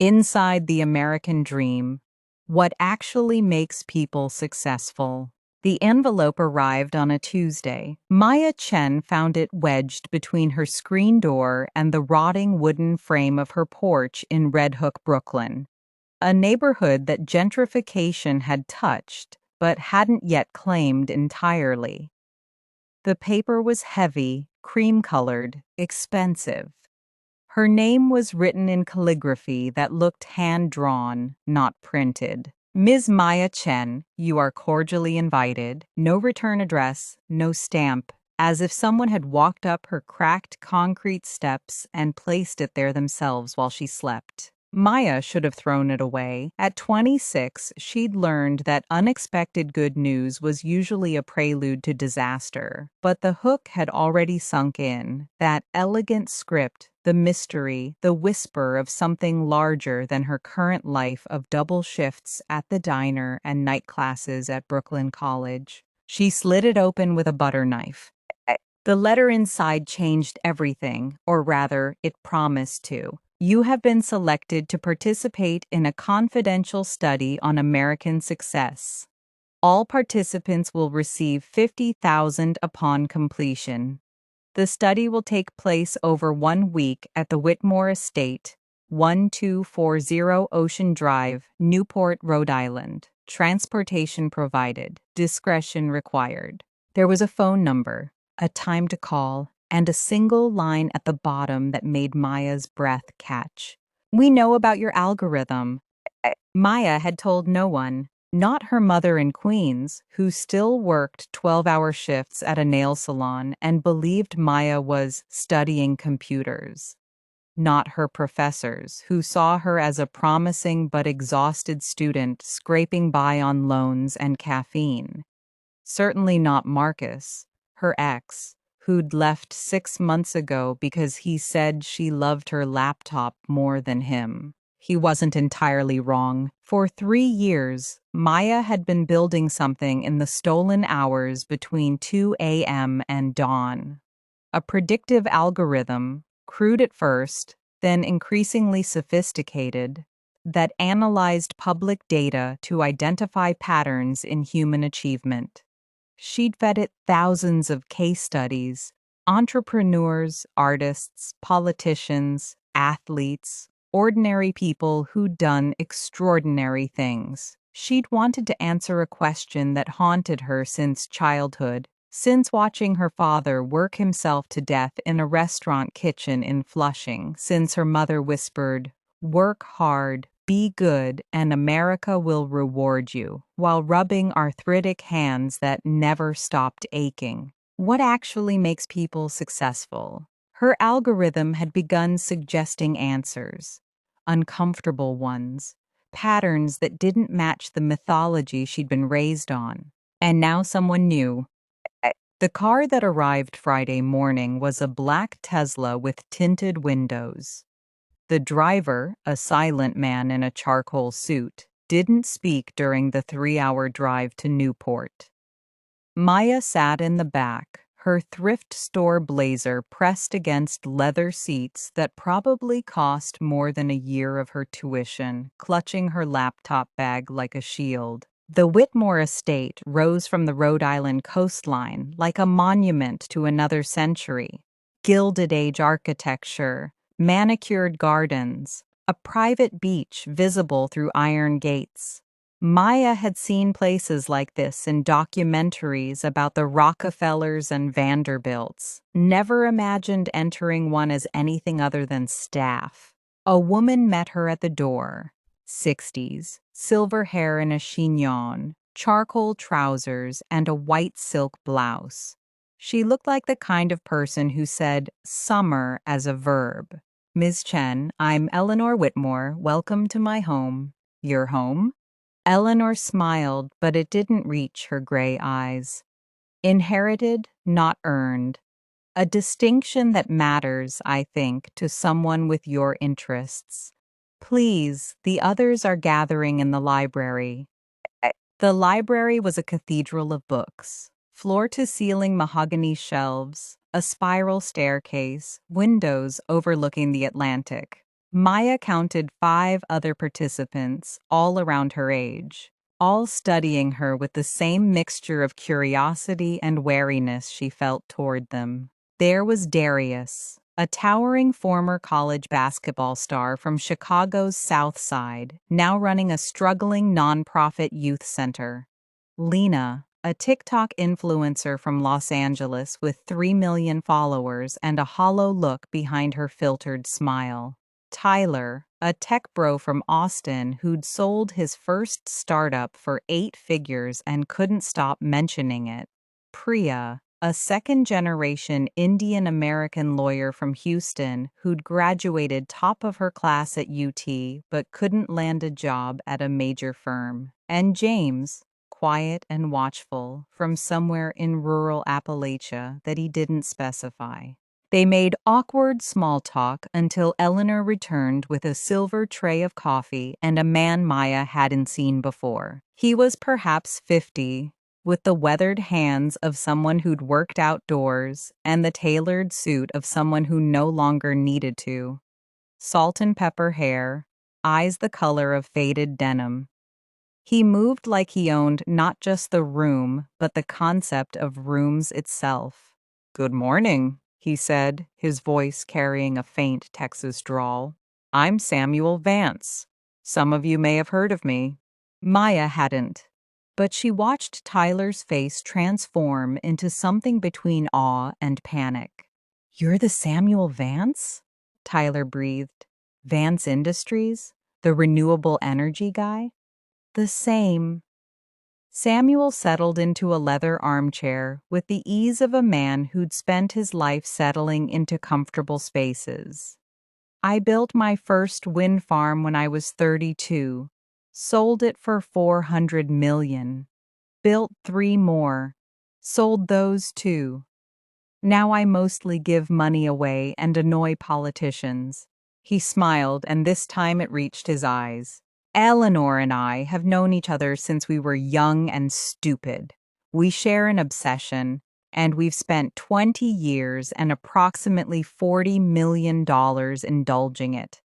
Inside the American Dream, what actually makes people successful. The envelope arrived on a Tuesday. Maya Chen found it wedged between her screen door and the rotting wooden frame of her porch in Red Hook, Brooklyn, a neighborhood that gentrification had touched but hadn't yet claimed entirely. The paper was heavy, cream-colored, expensive. Her name was written in calligraphy that looked hand-drawn, not printed. Ms. Maya Chen, you are cordially invited. No return address, no stamp, as if someone had walked up her cracked concrete steps and placed it there themselves while she slept. Maya should have thrown it away. At 26, she'd learned that unexpected good news was usually a prelude to disaster. But the hook had already sunk in. That elegant script, the mystery, the whisper of something larger than her current life of double shifts at the diner and night classes at Brooklyn College. She slid it open with a butter knife. The letter inside changed everything, or rather, it promised to. You have been selected to participate in a confidential study on American success. All participants will receive $50,000 upon completion. The study will take place over 1 week at the Whitmore Estate, 1240 Ocean Drive, Newport, Rhode Island. Transportation provided. Discretion required. There was a phone number, a time to call, and a single line at the bottom that made Maya's breath catch. We know about your algorithm. Maya had told no one, not her mother in Queens, who still worked 12-hour shifts at a nail salon and believed Maya was studying computers. Not her professors, who saw her as a promising but exhausted student scraping by on loans and caffeine. Certainly not Marcus, her ex, who'd left 6 months ago because he said she loved her laptop more than him. He wasn't entirely wrong. For 3 years, Maya had been building something in the stolen hours between 2 a.m. and dawn. A predictive algorithm, crude at first, then increasingly sophisticated, that analyzed public data to identify patterns in human achievement. She'd fed it thousands of case studies, entrepreneurs, artists, politicians, athletes, ordinary people who'd done extraordinary things. She'd wanted to answer a question that haunted her since childhood, since watching her father work himself to death in a restaurant kitchen in Flushing, since her mother whispered, "Work hard, be good, and America will reward you," while rubbing arthritic hands that never stopped aching. What actually makes people successful? Her algorithm had begun suggesting answers, uncomfortable ones, patterns that didn't match the mythology she'd been raised on. And now someone knew. The car that arrived Friday morning was a black Tesla with tinted windows. The driver, a silent man in a charcoal suit, didn't speak during the 3-hour drive to Newport. Maya sat in the back, her thrift store blazer pressed against leather seats that probably cost more than a year of her tuition, clutching her laptop bag like a shield. The Whitmore estate rose from the Rhode Island coastline like a monument to another century. Gilded Age architecture, manicured gardens, a private beach visible through iron gates. Maya had seen places like this in documentaries about the Rockefellers and Vanderbilts, never imagined entering one as anything other than staff. A woman met her at the door, 60s, silver hair in a chignon, charcoal trousers, and a white silk blouse. She looked like the kind of person who said summer as a verb. "Ms. Chen, I'm Eleanor Whitmore. Welcome to my home." "Your home?" Eleanor smiled, but it didn't reach her gray eyes. Inherited, not earned. A distinction that matters, I think, to someone with your interests. "Please, the others are gathering in the library." The library was a cathedral of books. Floor-to-ceiling mahogany shelves, a spiral staircase, windows overlooking the Atlantic. Maya counted 5 other participants, all around her age, all studying her with the same mixture of curiosity and wariness she felt toward them. There was Darius, a towering former college basketball star from Chicago's South Side, now running a struggling nonprofit youth center. Lena, a TikTok influencer from Los Angeles with 3 million followers and a hollow look behind her filtered smile. Tyler, a tech bro from Austin who'd sold his first startup for 8 figures and couldn't stop mentioning it. Priya, a second-generation Indian American lawyer from Houston who'd graduated top of her class at UT but couldn't land a job at a major firm. And James, quiet and watchful, from somewhere in rural Appalachia that he didn't specify. They made awkward small talk until Eleanor returned with a silver tray of coffee and a man Maya hadn't seen before. He was perhaps 50, with the weathered hands of someone who'd worked outdoors and the tailored suit of someone who no longer needed to. Salt and pepper hair, eyes the color of faded denim. He moved like he owned not just the room, but the concept of rooms itself. "Good morning," he said, his voice carrying a faint Texas drawl. "I'm Samuel Vance. Some of you may have heard of me." Maya hadn't, but she watched Tyler's face transform into something between awe and panic. "You're the Samuel Vance?" Tyler breathed. "Vance Industries? The renewable energy guy?" "The same." Samuel settled into a leather armchair with the ease of a man who'd spent his life settling into comfortable spaces. "I built my first wind farm when I was 32, sold it for $400 million, built 3 more, sold those too. Now I mostly give money away and annoy politicians." He smiled, and this time it reached his eyes. "Eleanor and I have known each other since we were young and stupid. We share an obsession, and we've spent 20 years and approximately $40 million indulging it."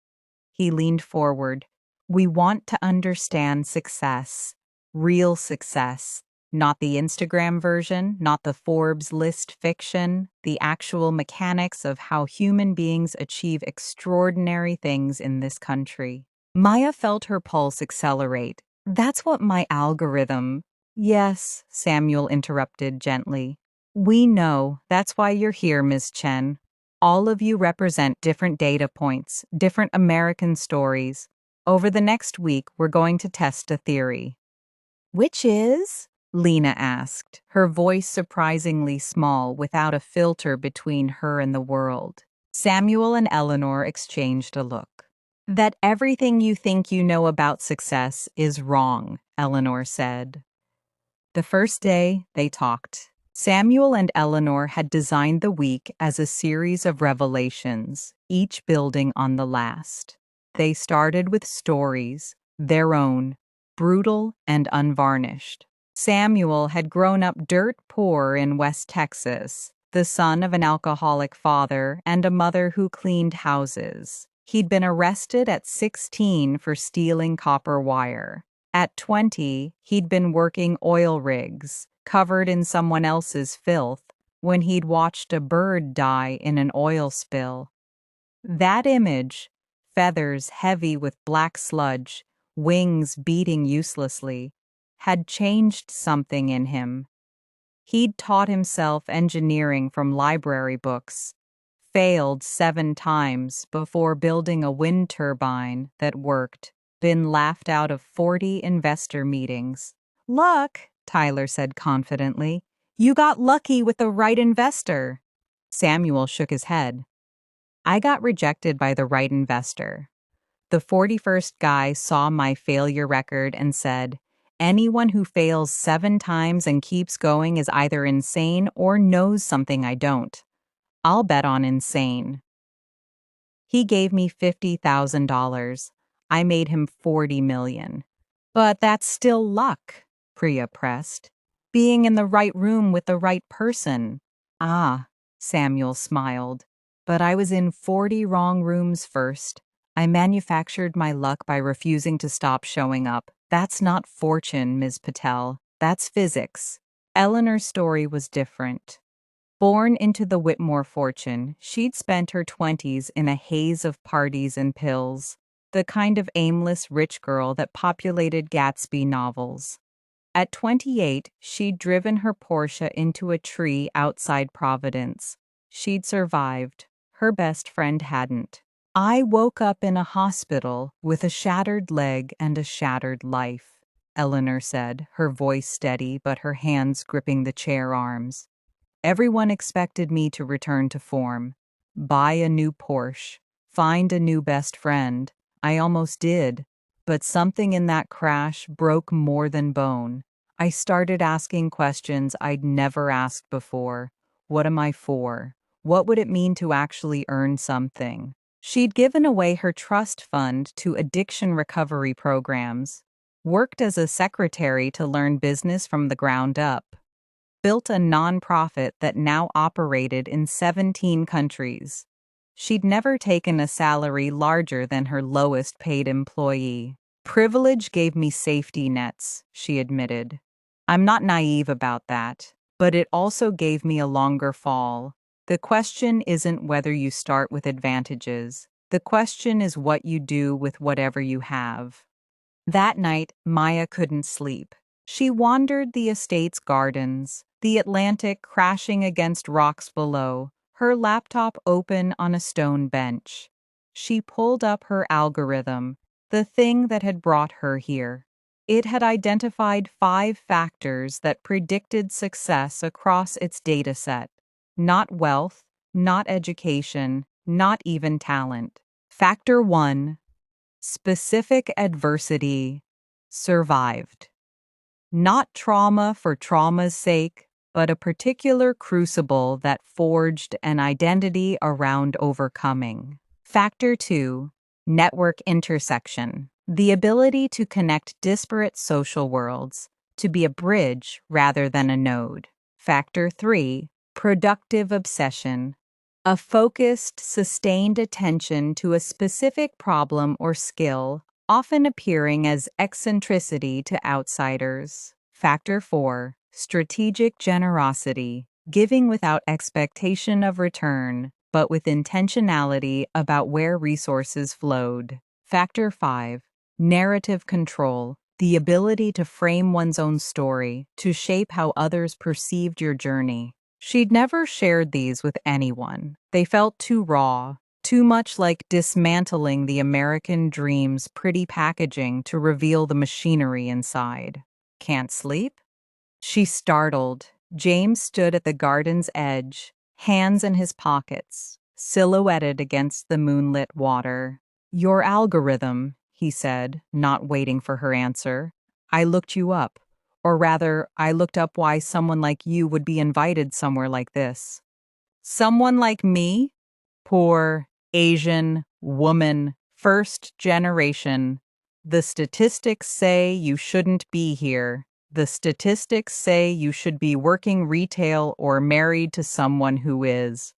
He leaned forward. "We want to understand success, real success, not the Instagram version, not the Forbes list fiction, the actual mechanics of how human beings achieve extraordinary things in this country." Maya felt her pulse accelerate. "That's what my algorithm—" "Yes," Samuel interrupted gently. "We know. That's why you're here, Ms. Chen. All of you represent different data points, different American stories. Over the next week, we're going to test a theory." "Which is?" Lena asked, her voice surprisingly small without a filter between her and the world. Samuel and Eleanor exchanged a look. "That everything you think you know about success is wrong," Eleanor said. The first day, they talked. Samuel and Eleanor had designed the week as a series of revelations, each building on the last. They started with stories, their own, brutal and unvarnished. Samuel had grown up dirt poor in West Texas, the son of an alcoholic father and a mother who cleaned houses. He'd been arrested at 16 for stealing copper wire. At 20, he'd been working oil rigs, covered in someone else's filth, when he'd watched a bird die in an oil spill. That image, feathers heavy with black sludge, wings beating uselessly, had changed something in him. He'd taught himself engineering from library books, failed 7 times before building a wind turbine that worked, been laughed out of 40 investor meetings. "Luck," Tyler said confidently. "You got lucky with the right investor." Samuel shook his head. "I got rejected by the right investor. The 41st guy saw my failure record and said, 'Anyone who fails 7 times and keeps going is either insane or knows something I don't. I'll bet on insane.' He gave me $50,000. I made him $40 million. But that's still luck," Priya pressed. "Being in the right room with the right person." "Ah," Samuel smiled. "But I was in 40 wrong rooms first. I manufactured my luck by refusing to stop showing up. That's not fortune, Ms. Patel. That's physics. Eleanor's story was different. Born into the Whitmore fortune, she'd spent her 20s in a haze of parties and pills, the kind of aimless rich girl that populated Gatsby novels. At 28, she'd driven her Porsche into a tree outside Providence. She'd survived. Her best friend hadn't. I woke up in a hospital with a shattered leg and a shattered life, Eleanor said, her voice steady but her hands gripping the chair arms. Everyone expected me to return to form, buy a new Porsche, find a new best friend. I almost did, but something in that crash broke more than bone. I started asking questions I'd never asked before. What am I for? What would it mean to actually earn something? She'd given away her trust fund to addiction recovery programs, worked as a secretary to learn business from the ground up, built a nonprofit that now operated in 17 countries. She'd never taken a salary larger than her lowest paid employee. Privilege gave me safety nets, she admitted. I'm not naive about that, but it also gave me a longer fall. The question isn't whether you start with advantages. The question is what you do with whatever you have. That night, Maya couldn't sleep. She wandered the estate's gardens, the Atlantic crashing against rocks below, her laptop open on a stone bench. She pulled up her algorithm, the thing that had brought her here. It had identified 5 factors that predicted success across its dataset. Not wealth, not education, not even talent. Factor 1. Specific adversity. Survived. Not trauma for trauma's sake, but a particular crucible that forged an identity around overcoming. Factor 2. Network intersection. The ability to connect disparate social worlds, to be a bridge rather than a node. Factor 3. Productive obsession. A focused, sustained attention to a specific problem or skill, often appearing as eccentricity to outsiders. Factor 4. Strategic generosity. Giving without expectation of return, but with intentionality about where resources flowed. Factor 5. Narrative control. The ability to frame one's own story, to shape how others perceived your journey. She'd never shared these with anyone. They felt too raw, too much like dismantling the American dream's pretty packaging to reveal the machinery inside. Can't sleep? She startled. James stood at the garden's edge, hands in his pockets, silhouetted against the moonlit water. Your algorithm, he said, not waiting for her answer. I looked you up. Or rather, I looked up why someone like you would be invited somewhere like this. Someone like me? Poor, Asian, woman, first generation. The statistics say you shouldn't be here. The statistics say you should be working retail or married to someone who is.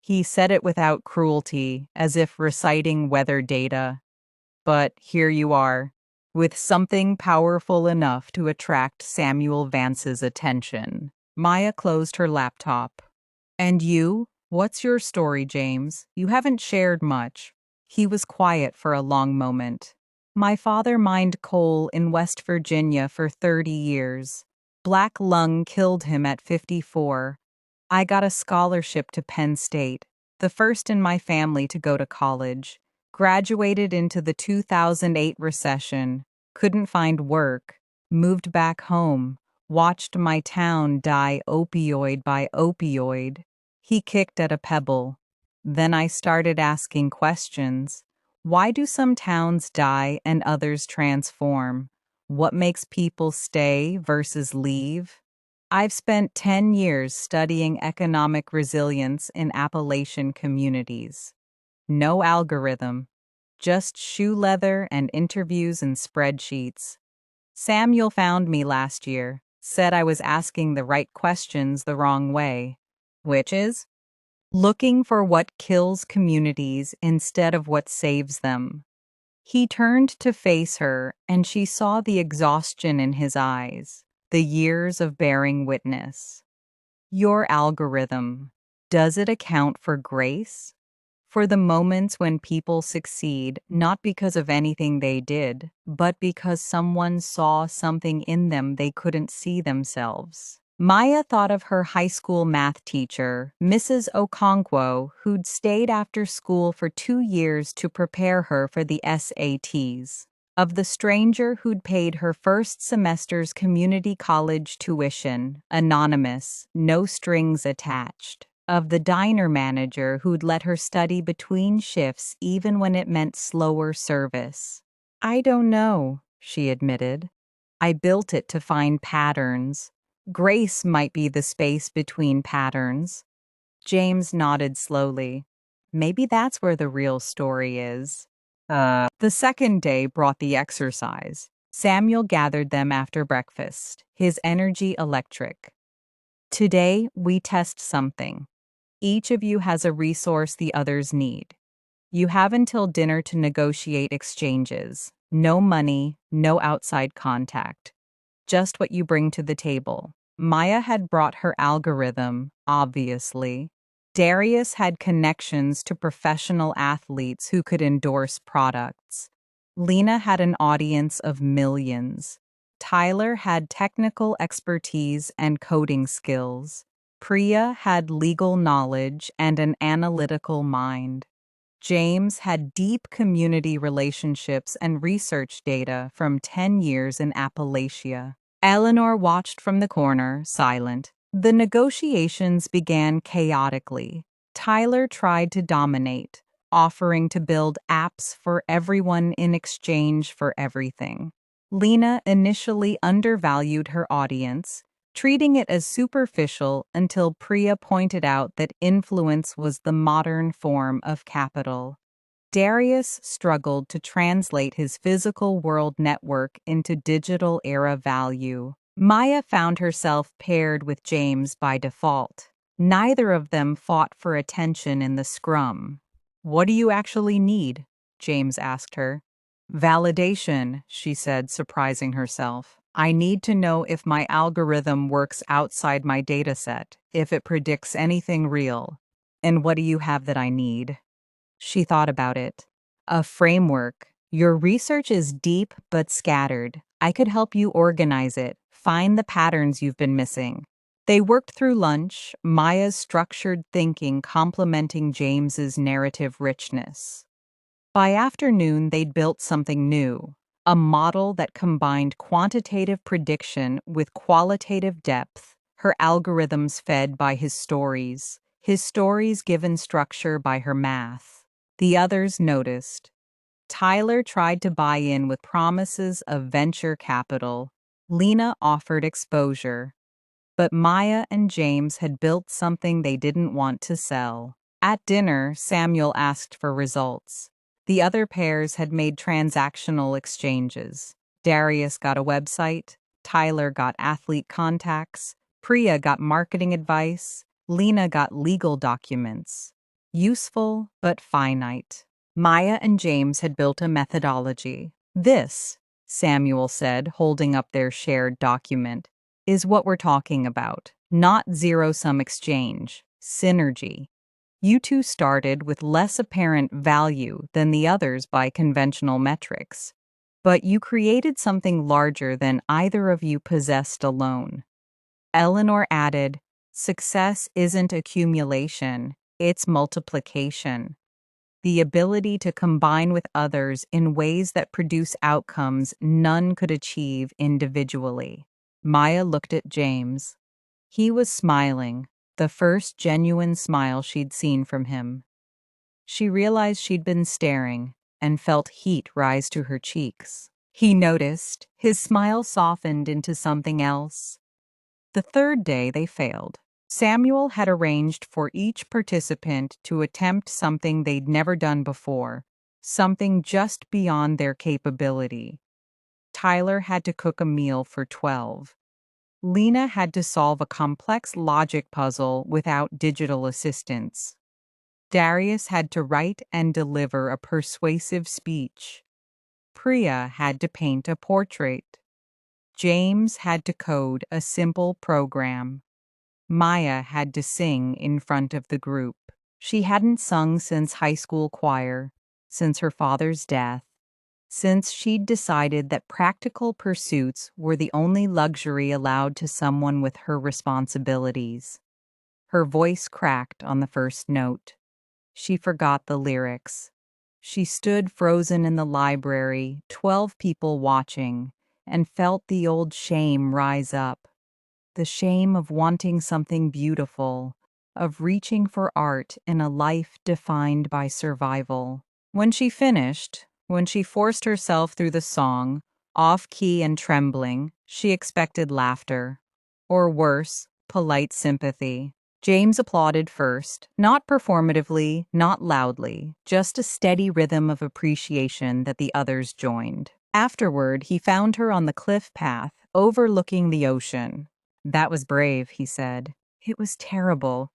He said it without cruelty, as if reciting weather data. But here you are, with something powerful enough to attract Samuel Vance's attention. Maya closed her laptop. And you? What's your story, James? You haven't shared much. He was quiet for a long moment. My father mined coal in West Virginia for 30 years. Black lung killed him at 54. I got a scholarship to Penn State, the first in my family to go to college. Graduated into the 2008 recession, couldn't find work, moved back home, watched my town die opioid by opioid. He kicked at a pebble. Then I started asking questions. Why do some towns die and others transform? What makes people stay versus leave? I've spent 10 years studying economic resilience in Appalachian communities. No algorithm, just shoe leather and interviews and spreadsheets. Samuel found me last year, said I was asking the right questions the wrong way, which is looking for what kills communities instead of what saves them. He turned to face her, and she saw the exhaustion in his eyes, the years of bearing witness. Your algorithm, does it account for grace? For the moments when people succeed, not because of anything they did, but because someone saw something in them they couldn't see themselves. Maya thought of her high school math teacher, Mrs. Okonkwo, who'd stayed after school for 2 years to prepare her for the SATs. Of the stranger who'd paid her first semester's community college tuition, anonymous, no strings attached. Of the diner manager who'd let her study between shifts even when it meant slower service. I don't know, she admitted. I built it to find patterns. Grace might be the space between patterns. James nodded slowly. Maybe that's where the real story is. The second day brought the exercise. Samuel gathered them after breakfast, his energy electric. Today, we test something. Each of you has a resource the others need. You have until dinner to negotiate exchanges. No money, no outside contact. Just what you bring to the table. Maya had brought her algorithm, obviously. Darius had connections to professional athletes who could endorse products. Lena had an audience of millions. Tyler had technical expertise and coding skills. Priya had legal knowledge and an analytical mind. James had deep community relationships and research data from 10 years in Appalachia. Eleanor watched from the corner, silent. The negotiations began chaotically. Tyler tried to dominate, offering to build apps for everyone in exchange for everything. Lena initially undervalued her audience, treating it as superficial until Priya pointed out that influence was the modern form of capital. Darius struggled to translate his physical world network into digital era value. Maya found herself paired with James by default. Neither of them fought for attention in the scrum. What do you actually need? James asked her. Validation, she said, surprising herself. I need to know if my algorithm works outside my dataset, if it predicts anything real. And what do you have that I need? She thought about it. A framework. Your research is deep but scattered. I could help you organize it, find the patterns you've been missing. They worked through lunch, Maya's structured thinking complementing James's narrative richness. By afternoon, they'd built something new, a model that combined quantitative prediction with qualitative depth, her algorithms fed by his stories given structure by her math. The others noticed. Tyler tried to buy in with promises of venture capital. Lena offered exposure. But Maya and James had built something they didn't want to sell. At dinner, Samuel asked for results. The other pairs had made transactional exchanges. Darius got a website, Tyler got athlete contacts, Priya got marketing advice, Lena got legal documents. Useful, but finite. Maya and James had built a methodology. This, Samuel said, holding up their shared document, is what we're talking about. Not zero-sum exchange, synergy. You two started with less apparent value than the others by conventional metrics, but you created something larger than either of you possessed alone. Eleanor added, success isn't accumulation, it's multiplication. The ability to combine with others in ways that produce outcomes none could achieve individually. Maya looked at James. He was smiling, the first genuine smile she'd seen from him. She realized she'd been staring and felt heat rise to her cheeks. He noticed. His smile softened into something else. The third day, they failed. Samuel had arranged for each participant to attempt something they'd never done before, something just beyond their capability. Tyler had to cook a meal for 12. Lena had to solve a complex logic puzzle without digital assistance. Darius had to write and deliver a persuasive speech. Priya had to paint a portrait. James had to code a simple program. Maya had to sing in front of the group. She hadn't sung since high school choir, since her father's death, since she'd decided that practical pursuits were the only luxury allowed to someone with her responsibilities. Her voice cracked on the first note. She forgot the lyrics. She stood frozen in the library, 12 people watching, and felt the old shame rise up. The shame of wanting something beautiful, of reaching for art in a life defined by survival. When she finished, when she forced herself through the song, off key and trembling, she expected laughter. Or worse, polite sympathy. James applauded first, not performatively, not loudly, just a steady rhythm of appreciation that the others joined. Afterward, he found her on the cliff path, overlooking the ocean. "That was brave," he said. "It was terrible."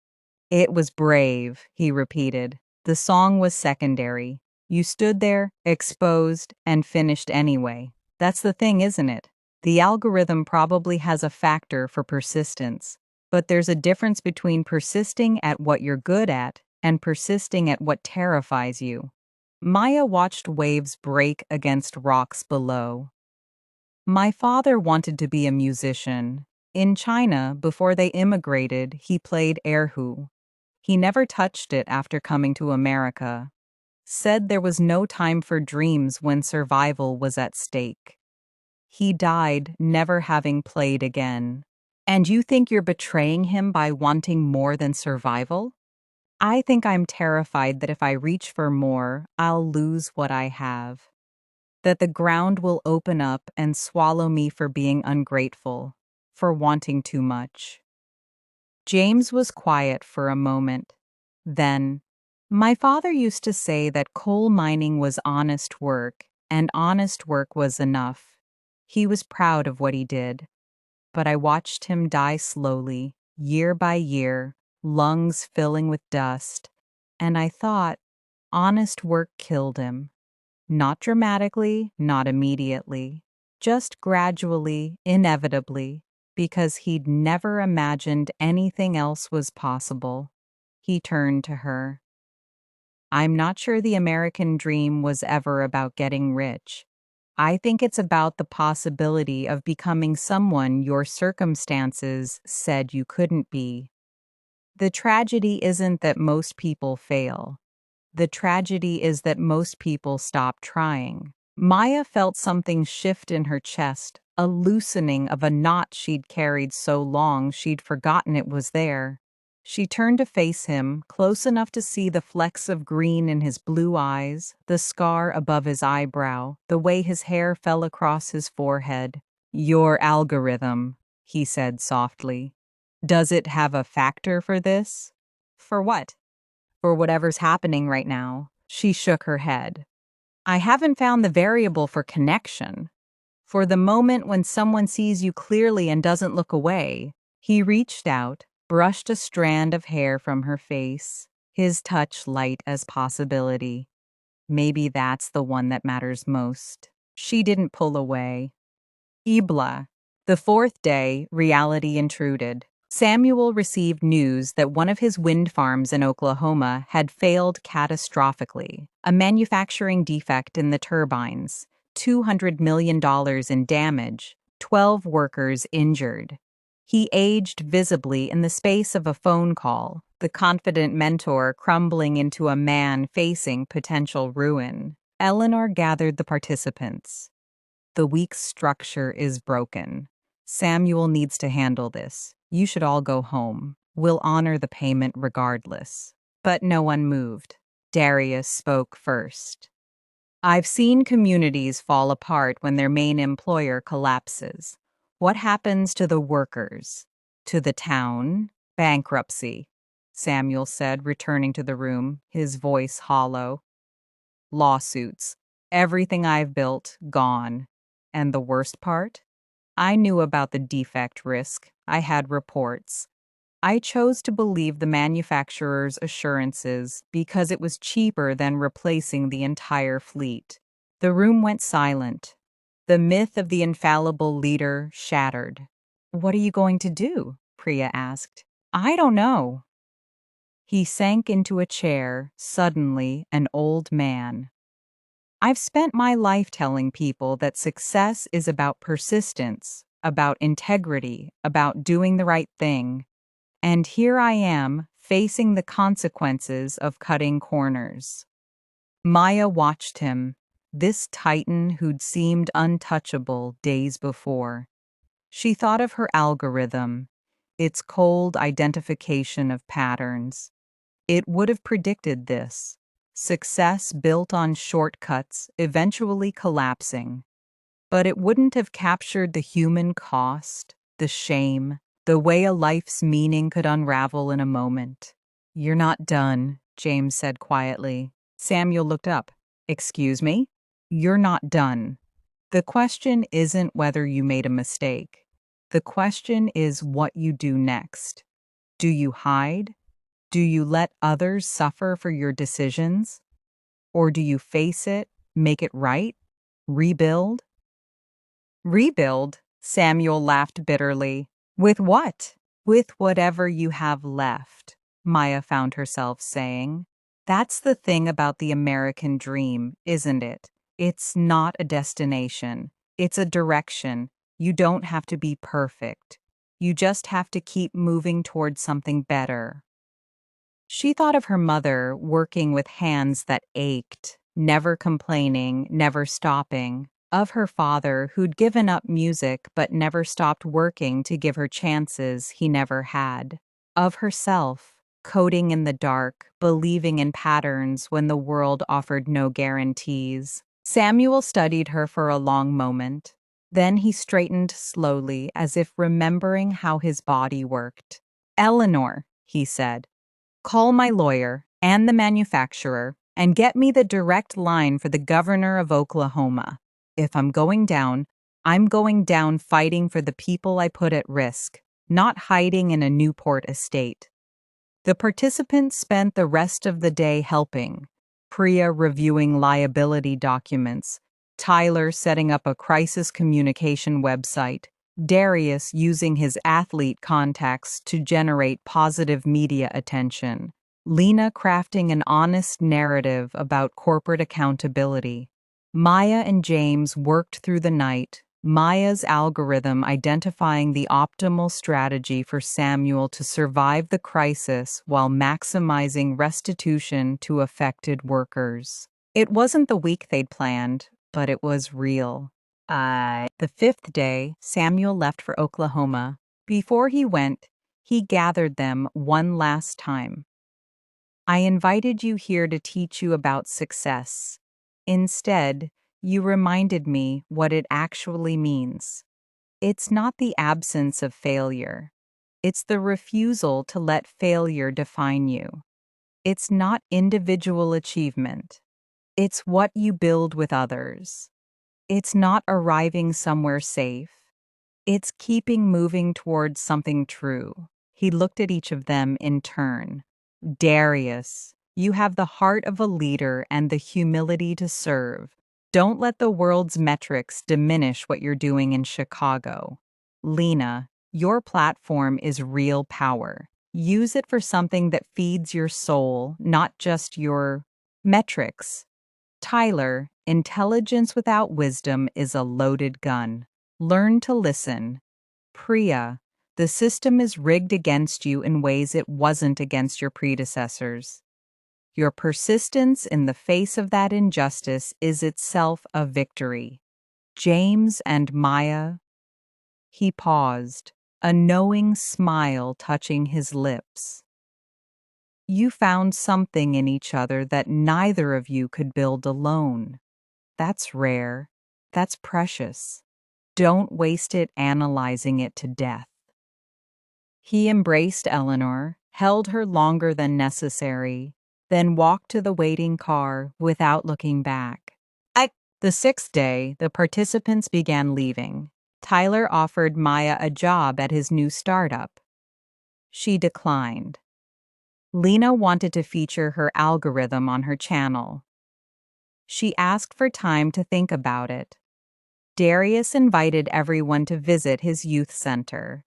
"It was brave," he repeated. "The song was secondary. You stood there, exposed, and finished anyway. That's the thing, isn't it? The algorithm probably has a factor for persistence. But there's a difference between persisting at what you're good at and persisting at what terrifies you." Maya watched waves break against rocks below. "My father wanted to be a musician. In China, before they immigrated, he played erhu. He never touched it after coming to America. Said there was no time for dreams when survival was at stake. He died never having played again. And you think you're betraying him by wanting more than survival? I think I'm terrified that if I reach for more, I'll lose what I have. That the ground will open up and swallow me for being ungrateful, for wanting too much." James was quiet for a moment. Then, "My father used to say that coal mining was honest work, and honest work was enough. He was proud of what he did. But I watched him die slowly, year by year, lungs filling with dust, and I thought, honest work killed him. Not dramatically, not immediately, just gradually, inevitably, because he'd never imagined anything else was possible." He turned to her. "I'm not sure the American dream was ever about getting rich. I think it's about the possibility of becoming someone your circumstances said you couldn't be. The tragedy isn't that most people fail. The tragedy is that most people stop trying." Maya felt something shift in her chest, a loosening of a knot she'd carried so long she'd forgotten it was there. She turned to face him, close enough to see the flecks of green in his blue eyes, the scar above his eyebrow, the way his hair fell across his forehead. "Your algorithm," he said softly. "Does it have a factor for this?" "For what?" "For whatever's happening right now." She shook her head. "I haven't found the variable for connection. For the moment when someone sees you clearly and doesn't look away." He reached out, brushed a strand of hair from her face, his touch light as possibility. "Maybe that's the one that matters most." She didn't pull away. Ibla. The fourth day, reality intruded. Samuel received news that one of his wind farms in Oklahoma had failed catastrophically, a manufacturing defect in the turbines, $200 million in damage, 12 workers injured. He aged visibly in the space of a phone call, the confident mentor crumbling into a man facing potential ruin. Eleanor gathered the participants. "The week's structure is broken. Samuel needs to handle this. You should all go home. We'll honor the payment regardless." But no one moved. Darius spoke first. "I've seen communities fall apart when their main employer collapses. What happens to the workers? To the town? Bankruptcy," Samuel said, returning to the room, his voice hollow. "Lawsuits. Everything I've built, gone. And the worst part? I knew about the defect risk. I had reports. I chose to believe the manufacturer's assurances because it was cheaper than replacing the entire fleet. The room went silent. The myth of the infallible leader shattered. "What are you going to do?" Priya asked. "I don't know." He sank into a chair, suddenly an old man. "I've spent my life telling people that success is about persistence, about integrity, about doing the right thing. And here I am, facing the consequences of cutting corners." Maya watched him, this titan who'd seemed untouchable days before. She thought of her algorithm, its cold identification of patterns. It would have predicted this. Success built on shortcuts, eventually collapsing. But it wouldn't have captured the human cost, the shame, the way a life's meaning could unravel in a moment. "You're not done," James said quietly. Samuel looked up. "Excuse me? You're not done. The question isn't whether you made a mistake. The question is what you do next. Do you hide? Do you let others suffer for your decisions? Or do you face it, make it right, rebuild?" "Rebuild?" Samuel laughed bitterly. "With what?" "With whatever you have left," Maya found herself saying. "That's the thing about the American dream, isn't it? It's not a destination. It's a direction. You don't have to be perfect. You just have to keep moving towards something better." She thought of her mother working with hands that ached, never complaining, never stopping. Of her father who'd given up music but never stopped working to give her chances he never had. Of herself, coding in the dark, believing in patterns when the world offered no guarantees. Samuel studied her for a long moment. Then he straightened slowly, as if remembering how his body worked. "Eleanor," he said, "call my lawyer and the manufacturer and get me the direct line for the governor of Oklahoma. If I'm going down fighting for the people I put at risk, not hiding in a Newport estate." The participants spent the rest of the day helping, Priya reviewing liability documents, Tyler setting up a crisis communication website, Darius using his athlete contacts to generate positive media attention, Lena crafting an honest narrative about corporate accountability. Maya and James worked through the night, Maya's algorithm identifying the optimal strategy for Samuel to survive the crisis while maximizing restitution to affected workers. It wasn't the week they'd planned, but it was real. The fifth day, Samuel left for Oklahoma. Before he went, he gathered them one last time. "I invited you here to teach you about success. Instead, you reminded me what it actually means. It's not the absence of failure. It's the refusal to let failure define you. It's not individual achievement. It's what you build with others. It's not arriving somewhere safe. It's keeping moving towards something true." He looked at each of them in turn. "Darius, you have the heart of a leader and the humility to serve. Don't let the world's metrics diminish what you're doing in Chicago. Lena, your platform is real power. Use it for something that feeds your soul, not just your metrics. Tyler, intelligence without wisdom is a loaded gun. Learn to listen. Priya, the system is rigged against you in ways it wasn't against your predecessors. Your persistence in the face of that injustice is itself a victory. James and Maya." He paused, a knowing smile touching his lips. "You found something in each other that neither of you could build alone. That's rare. That's precious. Don't waste it analyzing it to death." He embraced Eleanor, held her longer than necessary, then walked to the waiting car without looking back. The sixth day, the participants began leaving. Tyler offered Maya a job at his new startup. She declined. Lena wanted to feature her algorithm on her channel. She asked for time to think about it. Darius invited everyone to visit his youth center.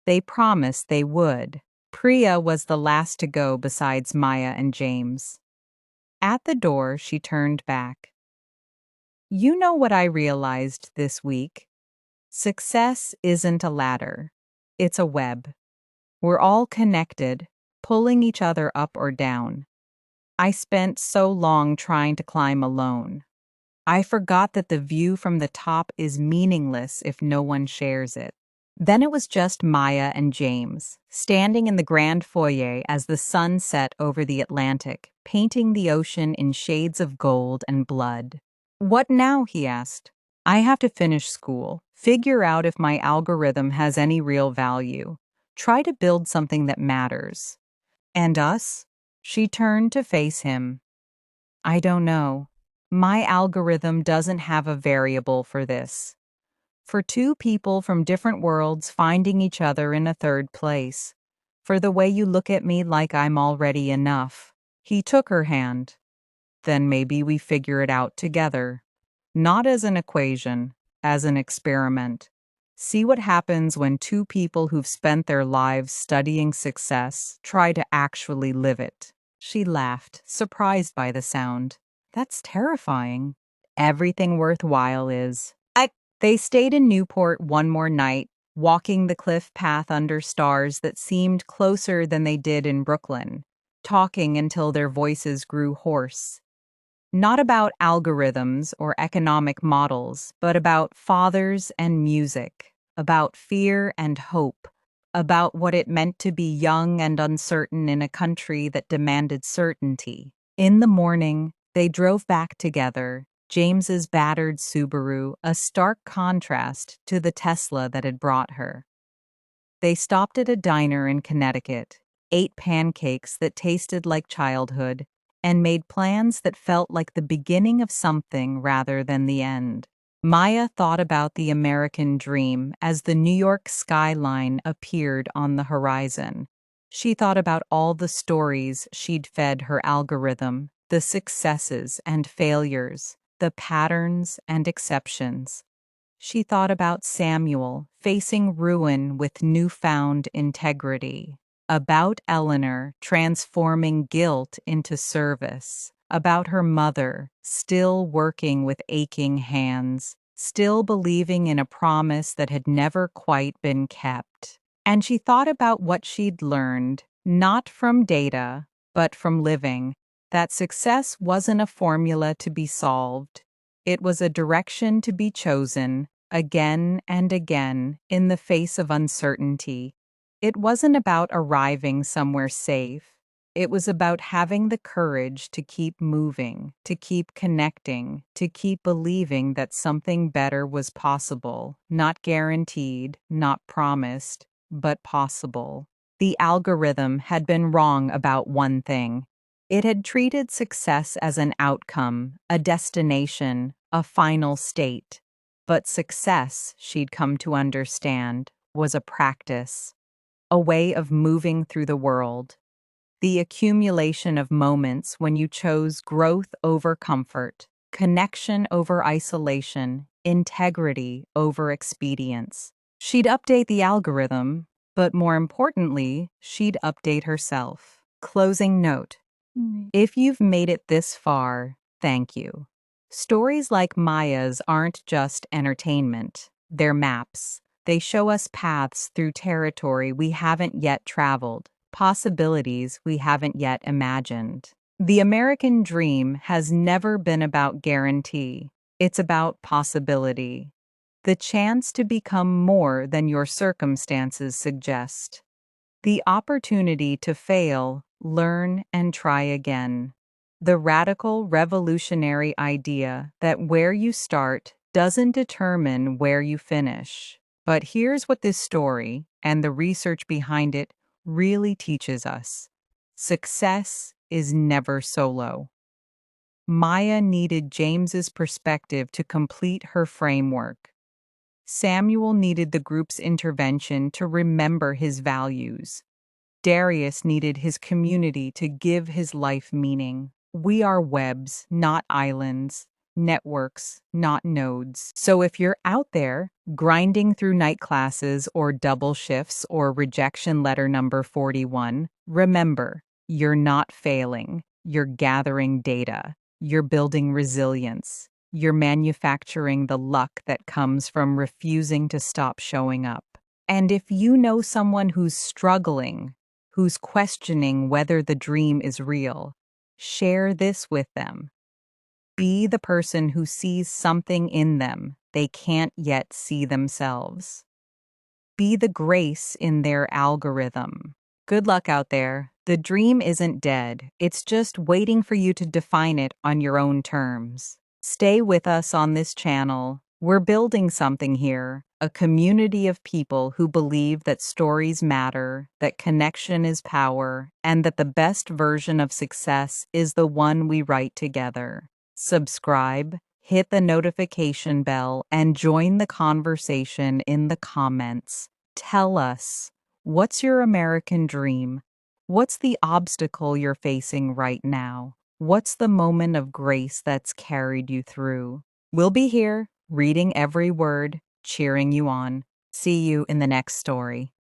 They promised they would. Priya was the last to go besides Maya and James. At the door, she turned back. You know what I realized this week? Success isn't a ladder. It's a web. We're all connected, pulling each other up or down. I spent so long trying to climb alone. I forgot that the view from the top is meaningless if no one shares it. Then it was just Maya and James, standing in the grand foyer as the sun set over the Atlantic, painting the ocean in shades of gold and blood. What now? He asked. I have to finish school, figure out if my algorithm has any real value, try to build something that matters. And us? She turned to face him. I don't know. My algorithm doesn't have a variable for this. For two people from different worlds finding each other in a third place. For the way you look at me like I'm already enough. He took her hand. Then maybe we figure it out together. Not as an equation, as an experiment. See what happens when two people who've spent their lives studying success try to actually live it. She laughed, surprised by the sound. That's terrifying. Everything worthwhile is. They stayed in Newport one more night, walking the cliff path under stars that seemed closer than they did in Brooklyn, talking until their voices grew hoarse. Not about algorithms or economic models, but about fathers and music, about fear and hope, about what it meant to be young and uncertain in a country that demanded certainty. In the morning, they drove back together, James's battered Subaru, a stark contrast to the Tesla that had brought her. They stopped at a diner in Connecticut, ate pancakes that tasted like childhood, and made plans that felt like the beginning of something rather than the end. Maya thought about the American dream as the New York skyline appeared on the horizon. She thought about all the stories she'd fed her algorithm, the successes and failures, the patterns and exceptions. She thought about Samuel facing ruin with newfound integrity, about Eleanor transforming guilt into service, about her mother still working with aching hands, still believing in a promise that had never quite been kept. And she thought about what she'd learned, not from data, but from living, that success wasn't a formula to be solved. It was a direction to be chosen, again and again, in the face of uncertainty. It wasn't about arriving somewhere safe. It was about having the courage to keep moving, to keep connecting, to keep believing that something better was possible, not guaranteed, not promised, but possible. The algorithm had been wrong about one thing. It had treated success as an outcome, a destination, a final state. But success, she'd come to understand, was a practice, a way of moving through the world. The accumulation of moments when you chose growth over comfort, connection over isolation, integrity over expedience. She'd update the algorithm, but more importantly, she'd update herself. Closing note. If you've made it this far, thank you. Stories like Maya's aren't just entertainment, they're maps. They show us paths through territory we haven't yet traveled, possibilities we haven't yet imagined. The American dream has never been about guarantee, it's about possibility. The chance to become more than your circumstances suggest. The opportunity to fail, learn, and try again. The radical, revolutionary idea that where you start doesn't determine where you finish. But here's what this story, and the research behind it, really teaches us. Success is never solo. Maya needed James's perspective to complete her framework. Samuel needed the group's intervention to remember his values. Darius needed his community to give his life meaning. We are webs, not islands, networks, not nodes. So if you're out there grinding through night classes or double shifts or rejection letter number 41, remember, you're not failing. You're gathering data. You're building resilience. You're manufacturing the luck that comes from refusing to stop showing up. And if you know someone who's struggling, who's questioning whether the dream is real, share this with them. Be the person who sees something in them they can't yet see themselves. Be the grace in their algorithm. Good luck out there. The dream isn't dead. It's just waiting for you to define it on your own terms. Stay with us on this channel. We're building something here, a community of people who believe that stories matter, that connection is power, and that the best version of success is the one we write together. Subscribe, hit the notification bell, and join the conversation in the comments. Tell us, what's your American dream? What's the obstacle you're facing right now? What's the moment of grace that's carried you through? We'll be here, reading every word, cheering you on. See you in the next story.